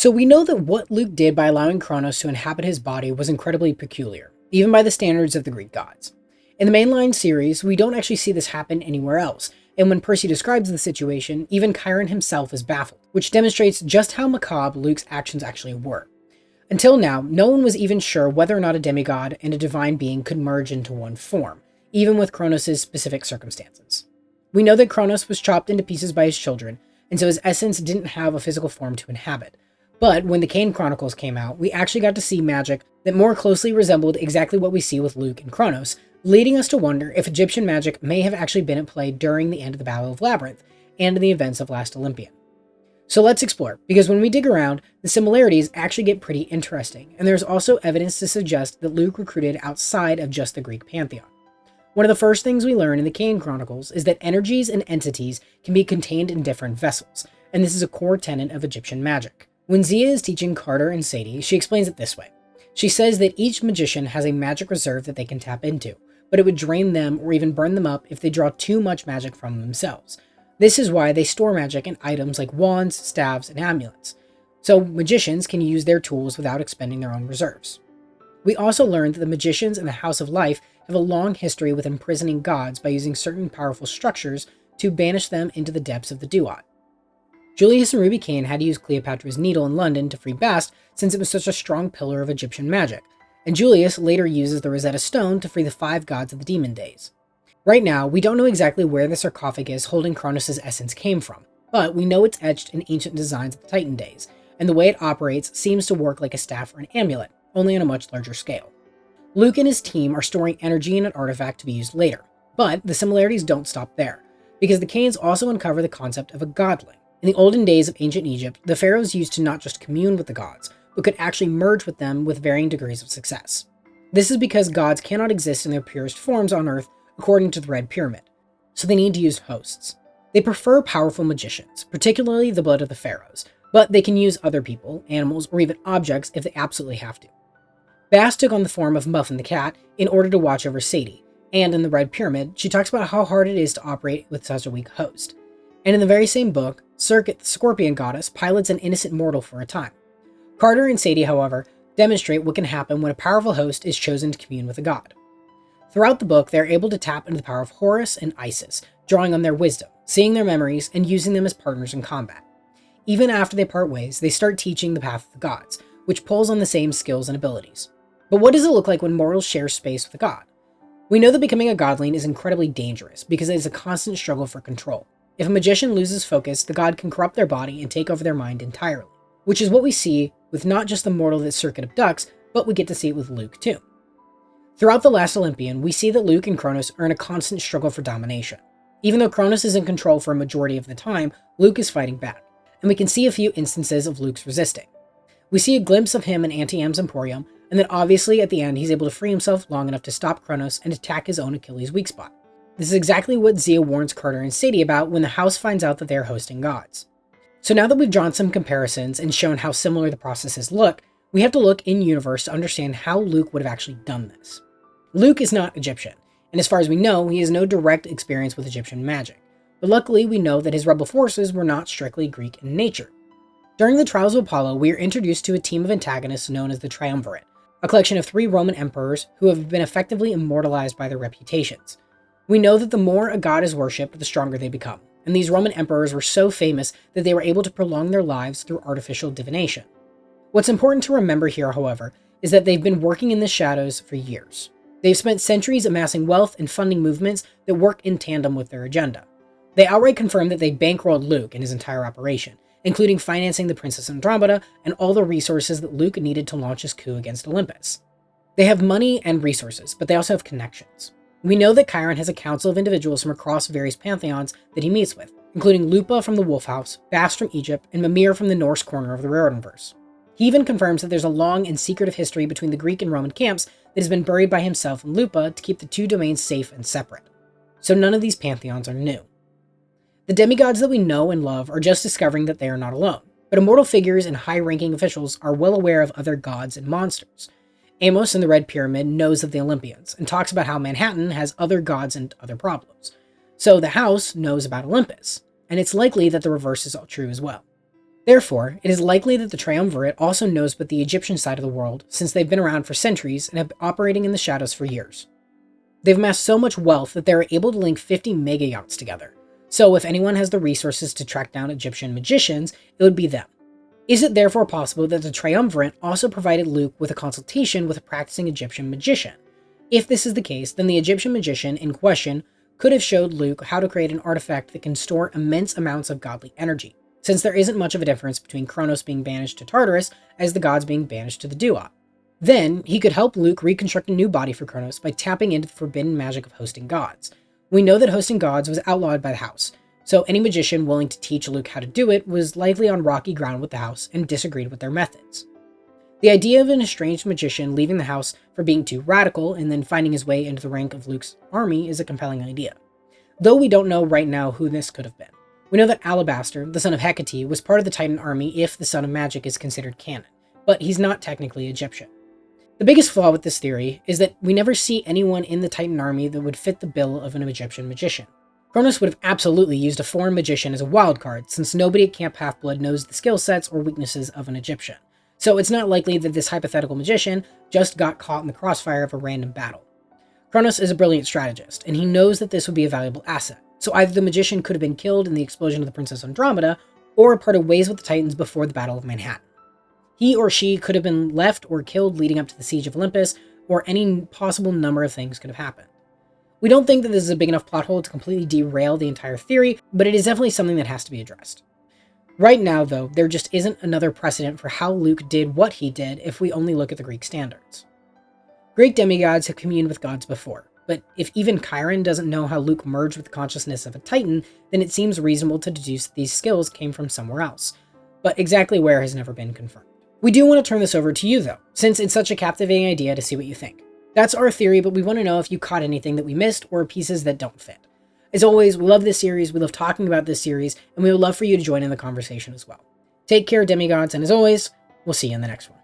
So we know that what Luke did by allowing Kronos to inhabit his body was incredibly peculiar, even by the standards of the Greek gods. In the mainline series, we don't actually see this happen anywhere else, and when Percy describes the situation, even Chiron himself is baffled, which demonstrates just how macabre Luke's actions actually were. Until now, no one was even sure whether or not a demigod and a divine being could merge into one form, even with Kronos' specific circumstances. We know that Kronos was chopped into pieces by his children, and so his essence didn't have a physical form to inhabit. But when the Kane Chronicles came out, we actually got to see magic that more closely resembled exactly what we see with Luke and Kronos, leading us to wonder if Egyptian magic may have actually been at play during the end of the Battle of Labyrinth and in the events of Last Olympian. So let's explore, because when we dig around, the similarities actually get pretty interesting, and there's also evidence to suggest that Luke recruited outside of just the Greek pantheon. One of the first things we learn in the Kane Chronicles is that energies and entities can be contained in different vessels, and this is a core tenet of Egyptian magic. When Zia is teaching Carter and Sadie, she explains it this way. She says that each magician has a magic reserve that they can tap into, but it would drain them or even burn them up if they draw too much magic from themselves. This is why they store magic in items like wands, staves, and amulets, so magicians can use their tools without expending their own reserves. We also learned that the magicians in the House of Life have a long history with imprisoning gods by using certain powerful structures to banish them into the depths of the Duat. Julius and Ruby Kane had to use Cleopatra's Needle in London to free Bast since it was such a strong pillar of Egyptian magic, and Julius later uses the Rosetta Stone to free the 5 gods of the Demon Days. Right now, we don't know exactly where the sarcophagus holding Kronos' essence came from, but we know it's etched in ancient designs of the Titan days, and the way it operates seems to work like a staff or an amulet, only on a much larger scale. Luke and his team are storing energy in an artifact to be used later, but the similarities don't stop there, because the Kanes also uncover the concept of a godling. In the olden days of ancient Egypt, the pharaohs used to not just commune with the gods, but could actually merge with them with varying degrees of success. This is because gods cannot exist in their purest forms on Earth according to the Red Pyramid, so they need to use hosts. They prefer powerful magicians, particularly the blood of the pharaohs, but they can use other people, animals, or even objects if they absolutely have to. Bast took on the form of Muffin the cat in order to watch over Sadie, and in the Red Pyramid, she talks about how hard it is to operate with such a weak host. And in the very same book, Serket, the scorpion goddess, pilots an innocent mortal for a time. Carter and Sadie, however, demonstrate what can happen when a powerful host is chosen to commune with a god. Throughout the book, they are able to tap into the power of Horus and Isis, drawing on their wisdom, seeing their memories, and using them as partners in combat. Even after they part ways, they start teaching the path of the gods, which pulls on the same skills and abilities. But what does it look like when mortals share space with a god? We know that becoming a godling is incredibly dangerous because it is a constant struggle for control. If a magician loses focus, the god can corrupt their body and take over their mind entirely, which is what we see with not just the mortal that Serket abducts, but we get to see it with Luke too. Throughout the Last Olympian, we see that Luke and Kronos are in a constant struggle for domination. Even though Kronos is in control for a majority of the time, Luke is fighting back, and we can see a few instances of Luke's resisting. We see a glimpse of him in Anti-Am's Emporium, and then obviously at the end he's able to free himself long enough to stop Kronos and attack his own Achilles' weak spot. This is exactly what Zia warns Carter and Sadie about when the house finds out that they are hosting gods. So now that we've drawn some comparisons and shown how similar the processes look, we have to look in-universe to understand how Luke would have actually done this. Luke is not Egyptian, and as far as we know, he has no direct experience with Egyptian magic, but luckily we know that his rebel forces were not strictly Greek in nature. During the Trials of Apollo, we are introduced to a team of antagonists known as the Triumvirate, a collection of 3 Roman emperors who have been effectively immortalized by their reputations. We know that the more a god is worshipped, the stronger they become, and these Roman emperors were so famous that they were able to prolong their lives through artificial divination. What's important to remember here, however, is that they've been working in the shadows for years. They've spent centuries amassing wealth and funding movements that work in tandem with their agenda. They outright confirm that they bankrolled Luke and his entire operation, including financing the Princess Andromeda and all the resources that Luke needed to launch his coup against Olympus. They have money and resources, but they also have connections. We know that Chiron has a council of individuals from across various pantheons that he meets with, including Lupa from the Wolf House, Bast from Egypt, and Mimir from the Norse corner of the Raritanverse. He even confirms that there's a long and secretive history between the Greek and Roman camps that has been buried by himself and Lupa to keep the 2 domains safe and separate. So none of these pantheons are new. The demigods that we know and love are just discovering that they are not alone, but immortal figures and high-ranking officials are well aware of other gods and monsters. Amos in the Red Pyramid knows of the Olympians and talks about how Manhattan has other gods and other problems. So the house knows about Olympus, and it's likely that the reverse is all true as well. Therefore, it is likely that the Triumvirate also knows about the Egyptian side of the world, since they've been around for centuries and have been operating in the shadows for years. They've amassed so much wealth that they are able to link 50 mega yachts together. So if anyone has the resources to track down Egyptian magicians, it would be them. Is it therefore possible that the Triumvirate also provided Luke with a consultation with a practicing Egyptian magician? If this is the case, then the Egyptian magician in question could have showed Luke how to create an artifact that can store immense amounts of godly energy, since there isn't much of a difference between Kronos being banished to Tartarus as the gods being banished to the Duat. Then, he could help Luke reconstruct a new body for Kronos by tapping into the forbidden magic of hosting gods. We know that hosting gods was outlawed by the house, so any magician willing to teach Luke how to do it was likely on rocky ground with the house and disagreed with their methods. The idea of an estranged magician leaving the house for being too radical and then finding his way into the rank of Luke's army is a compelling idea. Though we don't know right now who this could have been. We know that Alabaster, the son of Hecate, was part of the Titan army if the Son of Magic is considered canon, but he's not technically Egyptian. The biggest flaw with this theory is that we never see anyone in the Titan army that would fit the bill of an Egyptian magician. Kronos would have absolutely used a foreign magician as a wildcard, since nobody at Camp Half-Blood knows the skill sets or weaknesses of an Egyptian. So it's not likely that this hypothetical magician just got caught in the crossfire of a random battle. Kronos is a brilliant strategist, and he knows that this would be a valuable asset. So either the magician could have been killed in the explosion of the Princess Andromeda, or parted ways with the Titans before the Battle of Manhattan. He or she could have been left or killed leading up to the Siege of Olympus, or any possible number of things could have happened. We don't think that this is a big enough plot hole to completely derail the entire theory, but it is definitely something that has to be addressed. Right now, though, there just isn't another precedent for how Luke did what he did if we only look at the Greek standards. Greek demigods have communed with gods before, but if even Chiron doesn't know how Luke merged with the consciousness of a Titan, then it seems reasonable to deduce that these skills came from somewhere else, but exactly where has never been confirmed. We do want to turn this over to you, though, since it's such a captivating idea to see what you think. That's our theory, but we want to know if you caught anything that we missed or pieces that don't fit. As always, we love this series, we love talking about this series, and we would love for you to join in the conversation as well. Take care, demigods, and as always, we'll see you in the next one.